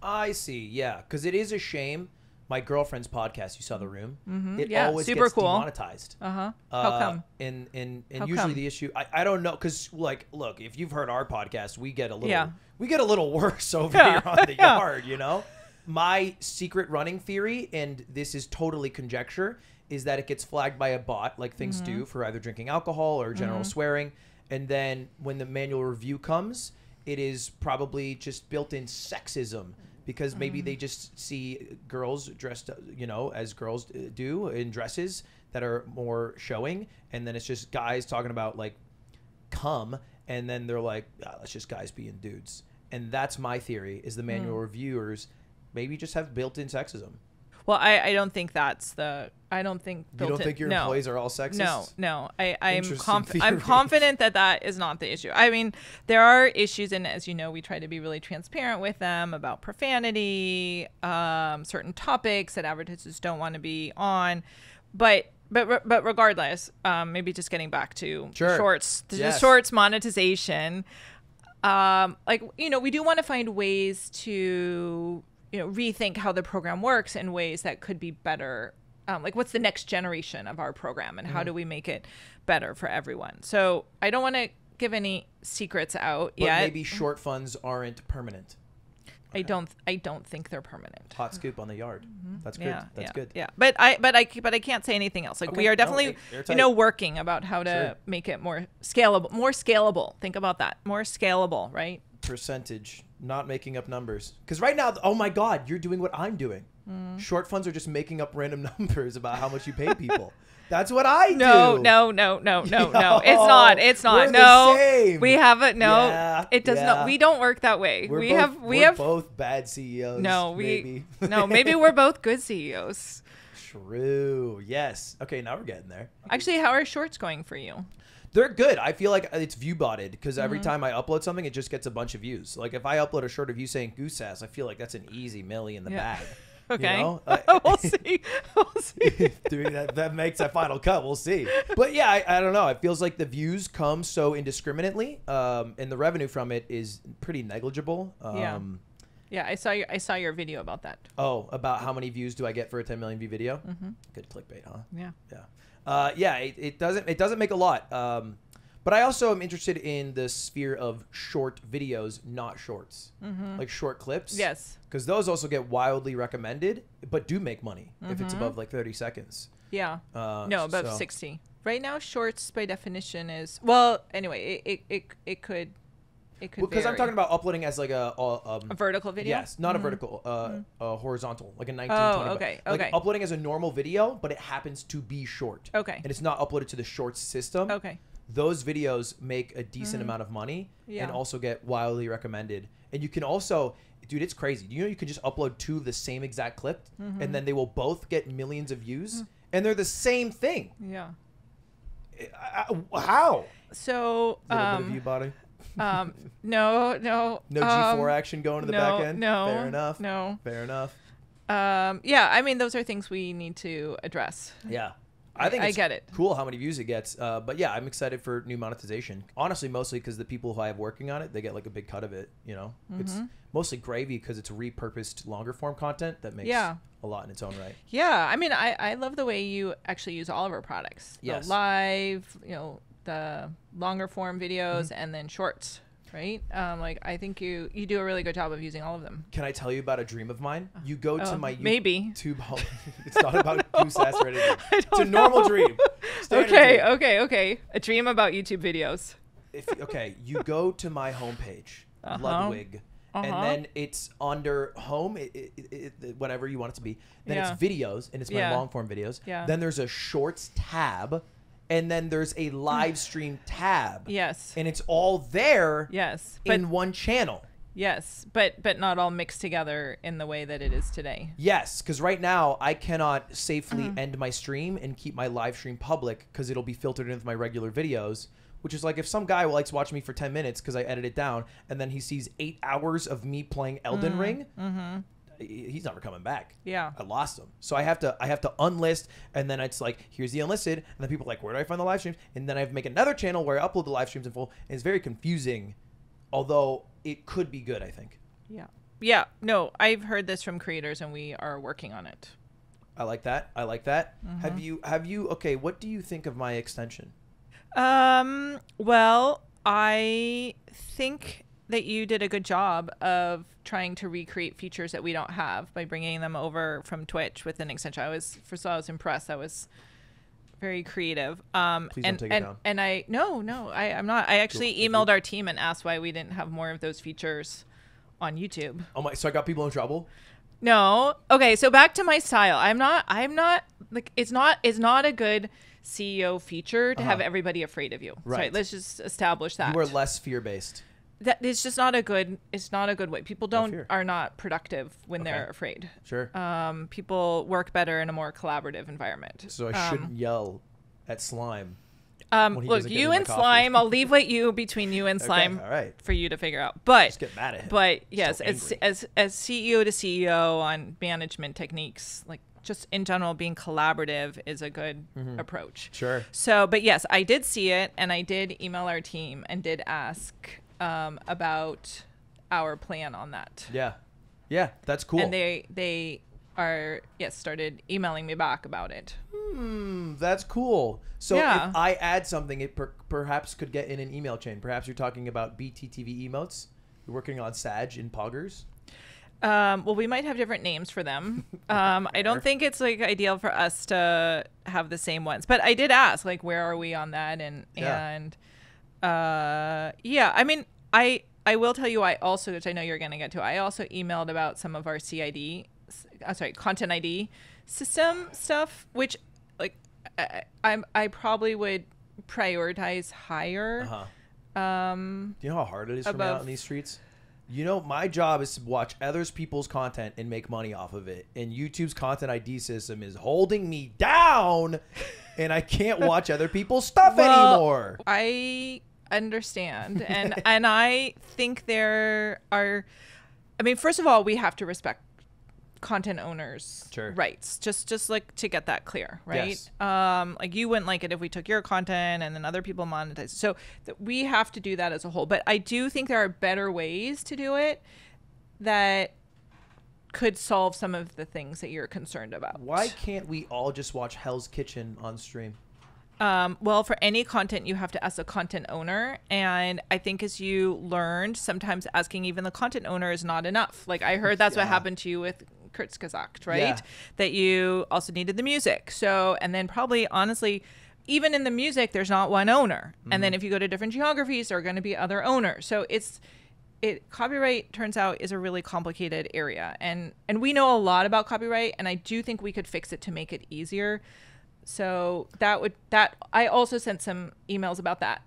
I see. Yeah. Because it is a shame. My girlfriend's podcast, you saw The Room. It always super gets cool. demonetized. How come? And How usually come? the issue, I don't know, because look, if you've heard our podcast, we get a little worse over here on the yard. My secret running theory, and this is totally conjecture, is that it gets flagged by a bot, like things do, for either drinking alcohol or general swearing, and then when the manual review comes, it is probably just built-in sexism. Because maybe they just see girls dressed, as girls do in dresses that are more showing. And then it's just guys talking about, like, cum. And then they're like, let's just guys being dudes. And that's my theory, is the manual reviewers maybe just have built-in sexism. Well, I don't think that's the. I don't think. You don't think your employees are all sexist? No. I'm confident that is not the issue. I mean, there are issues, and as you know, we try to be really transparent with them about profanity, certain topics that advertisers don't want to be on, but regardless, maybe just getting back to shorts, shorts monetization. We do want to find ways to rethink how the program works in ways that could be better. What's the next generation of our program and how do we make it better for everyone? So I don't want to give any secrets out yet. But maybe short funds aren't permanent. Okay. I don't think they're permanent. Hot scoop on the yard. That's good. That's good. Yeah. But I can't say anything else. We are definitely working about how to make it more scalable. Think about that. More scalable, right? Percentage, not making up numbers. Because right now, oh my God, you're doing what I'm doing. Short funds are just making up random numbers about how much you pay people. That's what I do. No. It's not. We're no. the same. We have it. No. Yeah, it does not. We don't work that way. We have both bad CEOs. No, maybe. Maybe we're both good CEOs. True. Yes. Okay, now we're getting there. Actually, how are shorts going for you? They're good. I feel like it's view botted because every time I upload something, it just gets a bunch of views. Like if I upload a short of you saying goose ass, I feel like that's an easy milli in the bag. Okay. We'll see. Doing that makes that final cut. We'll see. But yeah, I don't know. It feels like the views come so indiscriminately, and the revenue from it is pretty negligible. Yeah, I saw your video about that. Oh, about how many views do I get for a 10 million view video? Good clickbait, huh? Yeah. It doesn't make a lot. But I also am interested in the sphere of short videos, not shorts, like short clips. Yes. Because those also get wildly recommended, but do make money if it's above like 30 seconds. Yeah. Above 60. Right now, shorts by definition is anyway. It could. Because I'm talking about uploading as like a vertical video. Yes, not a vertical, a horizontal, like a 1920. Okay. Like uploading as a normal video, but it happens to be short. Okay. And it's not uploaded to the shorts system. Okay. Those videos make a decent amount of money and also get wildly recommended. And you can also, dude, it's crazy. You can just upload two of the same exact clip and then they will both get millions of views and they're the same thing. Yeah. How? So, a little bit of view body. No G4 action going to the back end. No. Fair enough. No. Fair enough. Yeah. I mean, those are things we need to address. Yeah. I think it's get it. Cool how many views it gets. But yeah, I'm excited for new monetization. Honestly, mostly because the people who I have working on it, they get like a big cut of it. It's mostly gravy because it's repurposed longer form content that makes a lot in its own right. Yeah. I mean, I love the way you actually use all of our products. Yes. The live, the longer form videos and then shorts. Right? I think you do a really good job of using all of them. Can I tell you about a dream of mine? You go to my YouTube. It's not about goose ass or anything. It's a normal dream. Okay. A dream about YouTube videos. You go to my homepage, Ludwig, and then it's under home, whatever you want it to be. Then it's videos, and it's my long form videos. Yeah. Then there's a shorts tab. And then there's a live stream tab. Yes. And it's all there in one channel. Yes, but not all mixed together in the way that it is today. Yes, because right now I cannot safely end my stream and keep my live stream public because it'll be filtered in with my regular videos. which is like if some guy likes watching me for 10 minutes because I edit it down, and then he sees 8 hours of me playing Elden Ring, he's never coming back. Yeah. I lost him. So I have to unlist, and then it's like, here's the unlisted, and then people are like, where do I find the live streams? And then I have to make another channel where I upload the live streams in full, and it's very confusing, although it could be good, I think. Yeah. Yeah. No, I've heard this from creators, and we are working on it. I like that. Have you okay, what do you think of my extension? Well, I think that you did a good job of trying to recreate features that we don't have by bringing them over from Twitch with an extension. I was impressed. That was very creative. Please don't take it down. And I'm not. I actually emailed our team and asked why we didn't have more of those features on YouTube. Oh my! So I got people in trouble. No. Okay. So back to my style. I'm not like it's not a good CEO feature to have everybody afraid of you. Right. So let's just establish that. You are less fear-based. That it's just not a good. It's not a good way. People are not productive when they're afraid. Sure. People work better in a more collaborative environment. So I shouldn't yell at Slime. Look, you and Slime, I'll leave between you and Slime all right. for you to figure out. But just get mad at him. But yes, as CEO to CEO on management techniques, like just in general, being collaborative is a good approach. Sure. So, but yes, I did see it, and I did email our team and did ask about our plan on that. Yeah, that's cool. And they are started emailing me back about it. That's cool. So if Yeah. I add something, it perhaps could get in an email chain. Perhaps you're talking about BTTV emotes. You're working on Sag in Poggers. Well, we might have different names for them. I don't think it's like ideal for us to have the same ones, but I did ask, like, where are we on that? I mean, I will tell you, I also, which I know you're going to get to, I also emailed about some of our content ID system stuff, which like I probably would prioritize higher. Do you know how hard it is for me out in these streets? You know, my job is to watch other people's content and make money off of it. And YouTube's content ID system is holding me down, and I can't watch other people's stuff anymore. I understand. And I think there are, I mean, first of all, we have to respect content owners' rights, just like to get that clear, right? Yes. Like you wouldn't like it if we took your content and then other people monetize. So we have to do that as a whole. But I do think there are better ways to do it that could solve some of the things that you're concerned about. Why can't we all just watch Hell's Kitchen on stream? Well, for any content, you have to ask the content owner. And I think as you learned, sometimes asking even the content owner is not enough. Like I heard that's what happened to you with Kurzgesagt, right? Yeah. That you also needed the music. So, and then probably, honestly, even in the music, there's not one owner. And then if you go to different geographies, there are going to be other owners. So copyright turns out is a really complicated area. And we know a lot about copyright, and I do think we could fix it to make it easier. So I also sent some emails about that.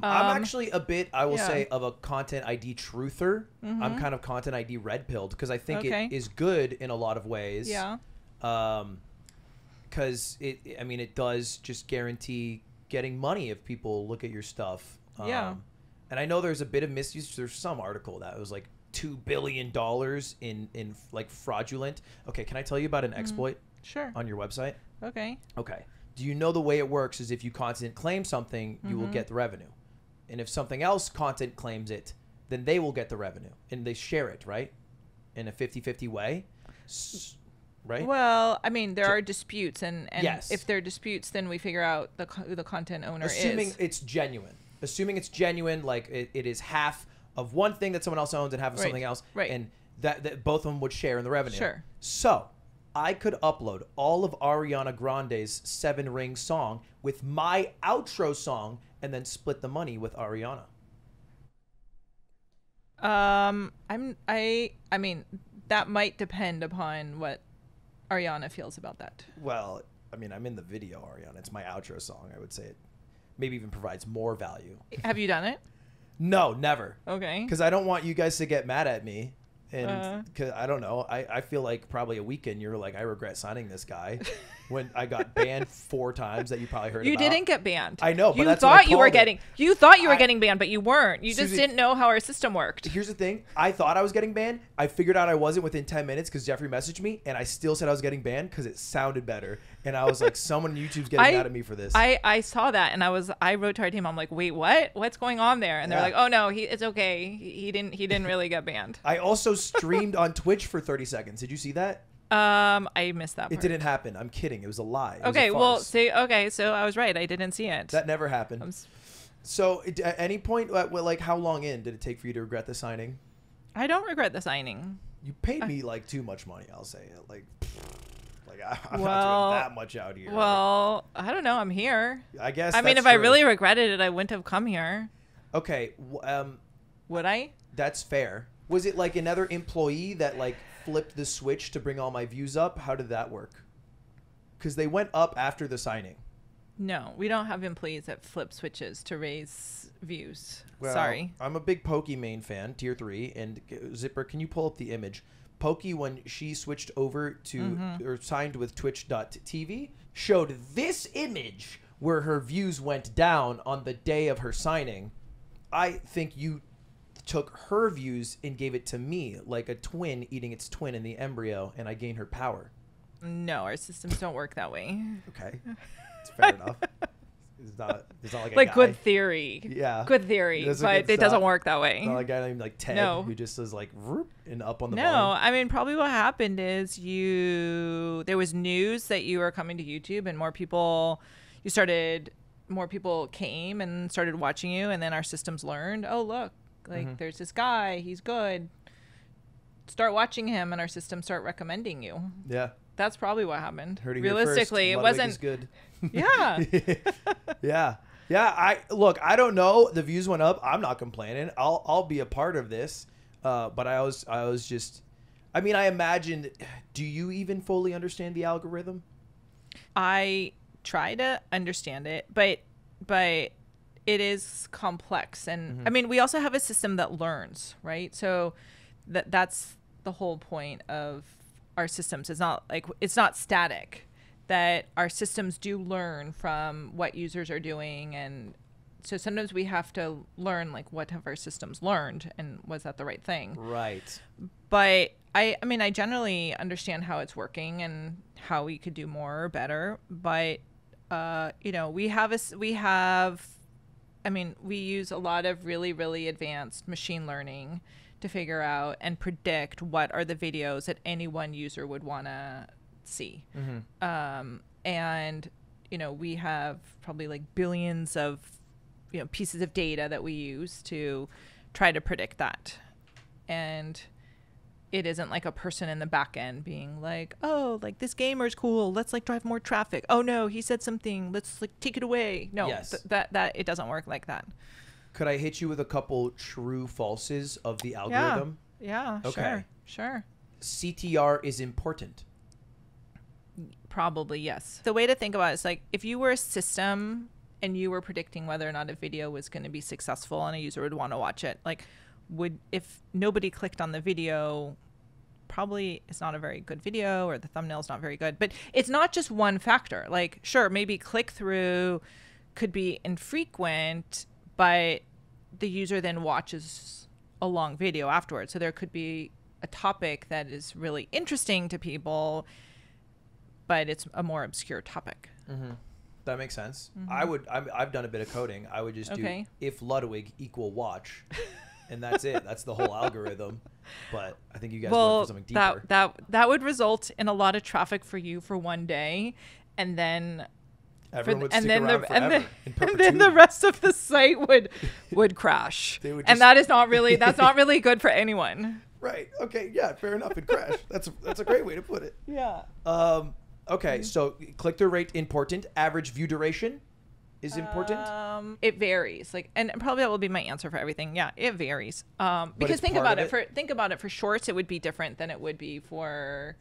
I'm actually a bit, I will say, of a content ID truther. I'm kind of content ID red pilled because I think it is good in a lot of ways. Yeah. Because it does just guarantee getting money if people look at your stuff. Yeah. And I know there's a bit of misuse. There's some article that was like $2 billion in like fraudulent. Okay, can I tell you about an exploit? Sure. On your website? Okay. Do you know the way it works is if you content claim something, you will get the revenue. And if something else content claims it, then they will get the revenue. And they share it, right? In a 50-50 way. Right? Well, I mean, there are disputes. And yes. If there are disputes, then we figure out who the content owner Assuming it's genuine. Like it is half of one thing that someone else owns and half of something else. Right. And that both of them would share in the revenue. Sure. So I could upload all of Ariana Grande's 7 Ring song with my outro song and then split the money with Ariana. I mean, that might depend upon what Ariana feels about that. Well, I mean, I'm in the video, Ariana. It's my outro song. I would say it maybe even provides more value. Have you done it? No, never. Okay. Because I don't want you guys to get mad at me And cause I don't know, I feel like probably a weekend you're like, I regret signing this guy when I got banned 4 times that you probably heard You about. didn't get banned. I know, but you that's thought what I you were called getting. it. You thought you were getting banned, but you weren't. You just Susie, didn't know how our system worked. Here's the thing. I thought I was getting banned. I figured out I wasn't within 10 minutes because Jeffrey messaged me, and I still said I was getting banned because it sounded better. And I was like, someone on YouTube's getting mad at me for this. I saw that, and I wrote to our team. I'm like, wait, what? What's going on there? And they're like, oh no, it's okay. He didn't really get banned. I also streamed on Twitch for 30 seconds. Did you see that? I missed that part. It didn't happen. I'm kidding. It was a lie. It was okay, a well, farce. see, okay, so I was right. I didn't see it. That never happened. So at any point, like how long in did it take for you to regret the signing? I don't regret the signing. You paid me like too much money. I'll say it. Like I'm not doing that much out here. Well, I don't know. I'm here. I guess. I mean, if I really regretted it, I wouldn't have come here. Okay. Would I? That's fair. Was it like another employee that like flipped the switch to bring all my views up? How did that work? Because they went up after the signing. No, we don't have employees that flip switches to raise views. Well, Sorry. I'm a big Pokey main fan, tier 3. And Zipper, can you pull up the image? Pokey, when she switched over to or signed with twitch.tv, showed this image where her views went down on the day of her signing. I think you took her views and gave it to me like a twin eating its twin in the embryo, and I gained her power. No, our systems don't work that way. Okay. It's fair enough. It's not like a like guy. Good theory. Yeah. Good theory, but it doesn't work that way. It's not like a guy named like Ted who just is like whoop, and up on the volume. I mean, probably what happened is there was news that you were coming to YouTube, and more people came and started watching you, and then our systems learned, oh look, like there's this guy, he's good. Start watching him, and our systems start recommending you. Yeah. That's probably what happened. Heard it Realistically, here it first. wasn't Ludwig is good. Yeah. Yeah. I don't know. The views went up. I'm not complaining. I'll be a part of this. But I was just, I mean, I imagined, do you even fully understand the algorithm? I try to understand it, but it is complex. And I mean, we also have a system that learns, right? So that's the whole point of our systems. It's not static, that our systems do learn from what users are doing. And so sometimes we have to learn, like, what have our systems learned, and was that the right thing? Right. But I mean, I generally understand how it's working and how we could do more or better. But, we use a lot of really, really advanced machine learning to figure out and predict what are the videos that any one user would want to see. And, we have probably like billions of, pieces of data that we use to try to predict that. And it isn't like a person in the back end being like, oh, like this gamer's cool, let's like drive more traffic. Oh no, he said something, let's like take it away. No, yes. that it doesn't work like that. Could I hit you with a couple true falses of the algorithm? Yeah. Okay. Sure. CTR is important. Probably, yes. The way to think about it is like, if you were a system and you were predicting whether or not a video was going to be successful and a user would want to watch it, like, if nobody clicked on the video, probably it's not a very good video, or the thumbnail's not very good. But it's not just one factor. Like, sure, maybe click through could be infrequent, but the user then watches a long video afterwards. So there could be a topic that is really interesting to people, but it's a more obscure topic. That makes sense. I've done a bit of coding. I would just do if Ludwig equal watch, and that's it. That's the whole algorithm. But I think you guys went for something deeper. That would result in a lot of traffic for you for one day, and then everyone would stick around forever in perpetuity. And then the rest of the site would crash. And that's not really good for anyone. Right. Okay. Yeah. Fair enough. It'd crash. That's a great way to put it. Yeah. Okay. So click-through rate important. Average view duration is important. It varies. And probably that will be my answer for everything. Yeah, it varies. Because think about it. For shorts, it would be different than it would be for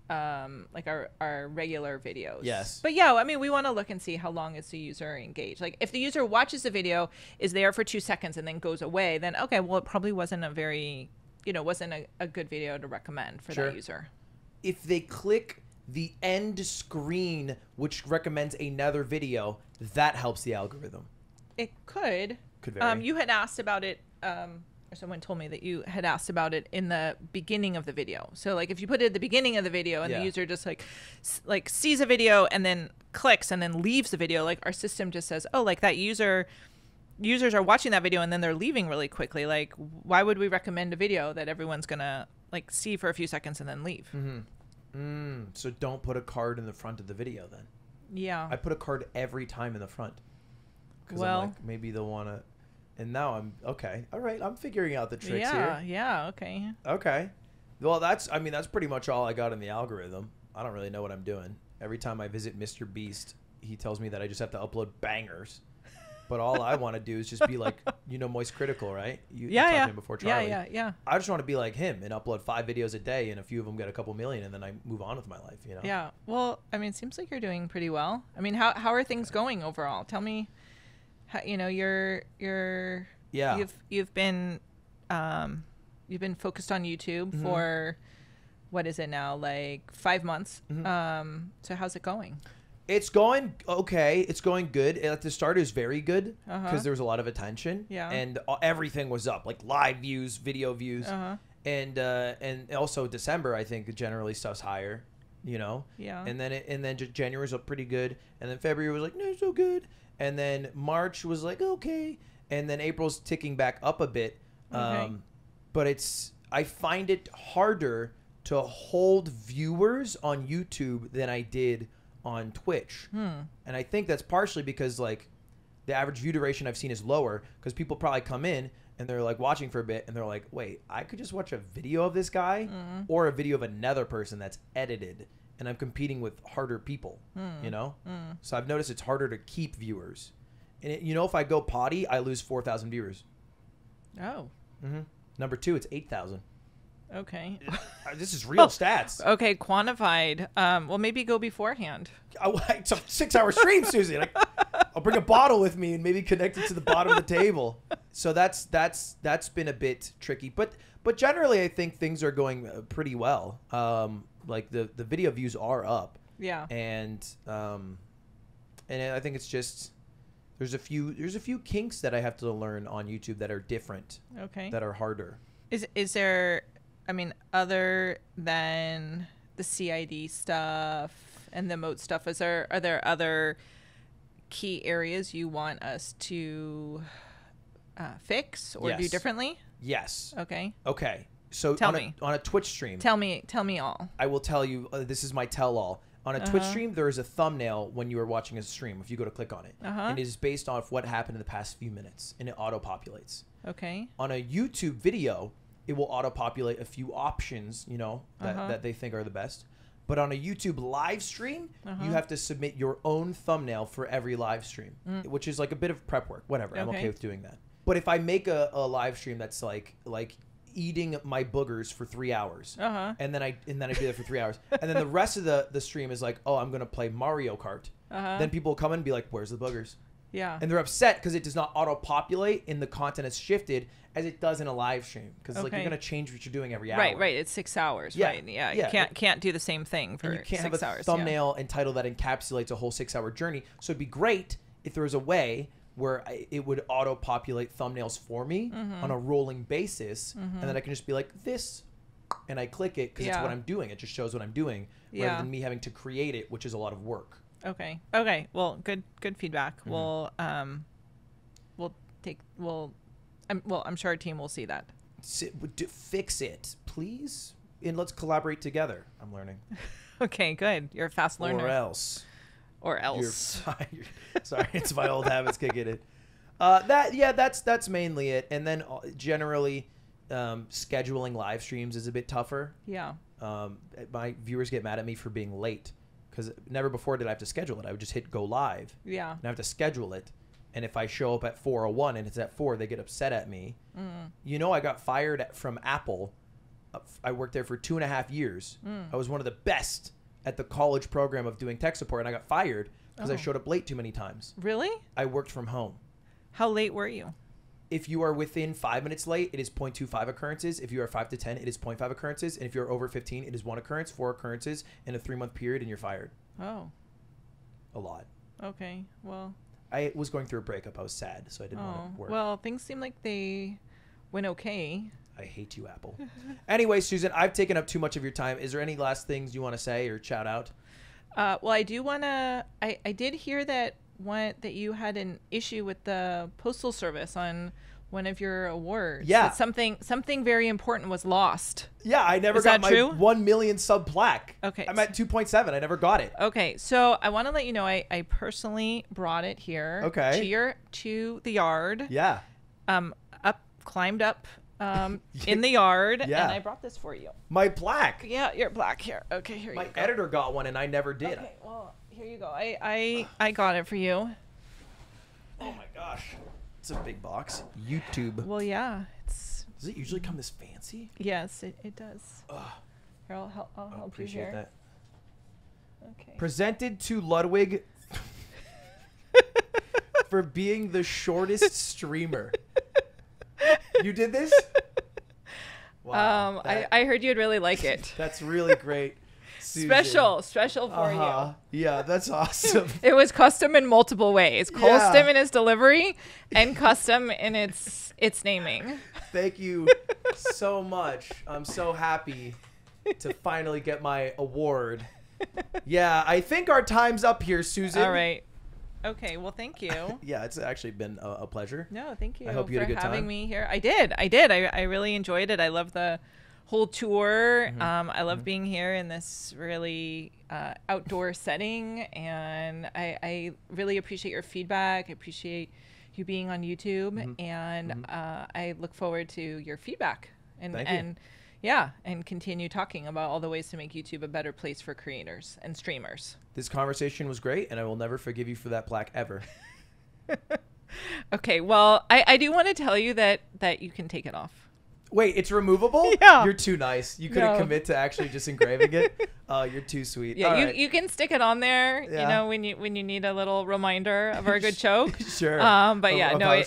like our regular videos. Yes. But yeah, I mean, we want to look and see how long is the user engaged. Like, if the user watches the video, is there for 2 seconds, and then goes away, then okay, well, it probably wasn't a very wasn't a good video to recommend for that user. If they click the end screen, which recommends another video, that helps the algorithm. It could. Could vary. You had asked about it, or someone told me that you had asked about it in the beginning of the video. So like if you put it at the beginning of the video and the user just like sees a video and then clicks and then leaves the video, like our system just says, oh, like that users are watching that video and then they're leaving really quickly. Like, why would we recommend a video that everyone's gonna like see for a few seconds and then leave? So don't put a card in the front of the video then. Yeah. I put a card every time in the front. Well, I'm like, maybe they'll want to. And now I'm okay. All right, I'm figuring out the tricks here. Yeah. Okay. Okay. Well, that's pretty much all I got in the algorithm. I don't really know what I'm doing. Every time I visit Mr. Beast, he tells me that I just have to upload bangers. But all I want to do is just be like, Moist Critical, right? You talked to him before, Charlie. Yeah. I just want to be like him and upload 5 videos a day, and a few of them get a couple million, and then I move on with my life, Yeah. Well, I mean, it seems like you're doing pretty well. I mean, how are things going overall? Tell me, how, you've been focused on YouTube for, what is it now, like 5 months? So how's it going? It's going okay. It's going good. At the start, it was very good because there was a lot of attention. Yeah. And everything was up, like live views, video views. And also December, I think generally stuff's higher, Yeah. And then January was up pretty good. And then February was like, no, so good. And then March was like, okay. And then April's ticking back up a bit. But I find it harder to hold viewers on YouTube than I did on Twitch. And I think that's partially because like the average view duration I've seen is lower because people probably come in and they're like watching for a bit and they're like, wait, I could just watch a video of this guy or a video of another person that's edited, and I'm competing with harder people, So I've noticed it's harder to keep viewers. And if I go potty, I lose 4,000 viewers. Oh. Number 2, it's 8,000. Okay. This is real stats. Okay, quantified. Well, maybe go beforehand. It's a 6-hour stream, Susie. I'll bring a bottle with me and maybe connect it to the bottom of the table. So that's been a bit tricky, but generally I think things are going pretty well. Like the video views are up. Yeah. And I think it's just there's a few kinks that I have to learn on YouTube that are different. Okay. That are harder. Is there? I mean, other than the CID stuff and the emote stuff, are there other key areas you want us to fix or do differently? Yes. Okay. So on a Twitch stream. Tell me all. I will tell you. This is my tell-all. On a Twitch stream, there is a thumbnail when you are watching a stream. If you go to click on it, and it is based off what happened in the past few minutes, and it auto-populates. Okay. On a YouTube video, it will auto-populate a few options, that they think are the best. But on a YouTube live stream, you have to submit your own thumbnail for every live stream, which is like a bit of prep work. Whatever, I'm okay with doing that. But if I make a live stream that's like eating my boogers for 3 hours, and then I do that for 3 hours, and then the rest of the stream is like, oh, I'm gonna play Mario Kart. Then people will come in and be like, where's the boogers? Yeah. And they're upset because it does not auto-populate and the content is shifted as it does in a live stream. Because like you're going to change what you're doing every hour. Right. It's 6 hours, right? Yeah. You can't do the same thing for 6 hours. You can't have a thumbnail and title that encapsulates a whole 6-hour journey. So it'd be great if there was a way where it would auto-populate thumbnails for me on a rolling basis. And then I can just be like, this, and I click it because it's what I'm doing. It just shows what I'm doing rather than me having to create it, which is a lot of work. Okay. Well, good feedback. I'm sure our team will see that. Fix it, please, and let's collaborate together. I'm learning. Okay, good. You're a fast learner. Or else. Sorry, it's my old habits kicking in. That's mainly it. And then generally, scheduling live streams is a bit tougher. Yeah. My viewers get mad at me for being late. Because never before did I have to schedule it. I would just hit go live. Yeah. And I have to schedule it. And if I show up at 4:01 and it's at 4, they get upset at me. I got fired from Apple. I worked there for 2.5 years. I was one of the best at the college program of doing tech support, and I got fired because I showed up late too many times. Really? I worked from home. How late were you? If you are within 5 minutes late, it is 0.25 occurrences. If you are 5 to 10, it is 0.5 occurrences. And if you're over 15, it is 1 occurrence, 4 occurrences in a 3-month period, and you're fired. Oh. A lot. Okay. Well. I was going through a breakup. I was sad, so I didn't want to work. Well, things seem like they went okay. I hate you, Apple. Anyway, Susan, I've taken up too much of your time. Is there any last things you want to say or shout out? Well, I do want to. I did hear that you had an issue with the Postal Service on one of your awards. Yeah. That something very important was lost. Yeah, I never got my 1 million sub plaque. Okay. I'm at 2.7. I never got it. Okay, so I want to let you know I personally brought it here. Okay. To the yard. Yeah. Climbed up in the yard, yeah. and I brought this for you. My plaque. Yeah, your plaque here. Okay, here you go. My editor got one, and I never did. Okay, well, here you go. I got it for you. Oh my gosh, it's a big box. YouTube. Well, yeah, it's. Does it usually come this fancy? Yes, it does. Here, I'll help you appreciate here. That. Okay. Presented to Ludwig for being the shortest streamer. You did this? Wow. I heard you'd really like it. That's really great. Susan. Special for you. Yeah, that's awesome. It was custom in multiple ways. Custom in its delivery and custom in its naming. Thank you so much. I'm so happy to finally get my award. Yeah, I think our time's up here, Susan. All right. Okay, well, thank you. Yeah, it's actually been a pleasure. No, thank you. I hope you had a good time. For having me here. I did. I really enjoyed it. I love the whole tour. I love being here in this really outdoor setting, and I really appreciate your feedback. I appreciate you being on YouTube, and I look forward to your feedback and continue talking about all the ways to make YouTube a better place for creators and streamers. This conversation was great, and I will never forgive you for that plaque ever. Okay, well, I do want to tell you that you can take it off. Wait, it's removable? Yeah. You're too nice. You couldn't commit to actually just engraving it? Oh, you're too sweet. Yeah, right. you can stick it on there, you know, when you need a little reminder of our good joke. Sure. But yeah, you're not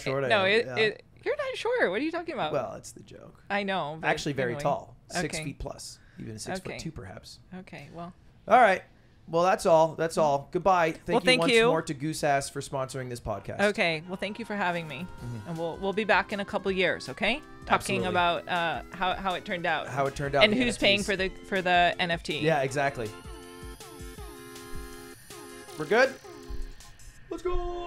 short. What are you talking about? Well, it's the joke. I know. Actually very tall. 6 feet plus. Even 6'2" perhaps. Okay, well. All right. Well, that's all. That's all. Goodbye. Thank you once you more to Goose Ass for sponsoring this podcast. Okay. Well, thank you for having me. And we'll be back in a couple years, okay? Talking about how it turned out. How it turned out. And who's paying for the NFT. Yeah, exactly. We're good? Let's go.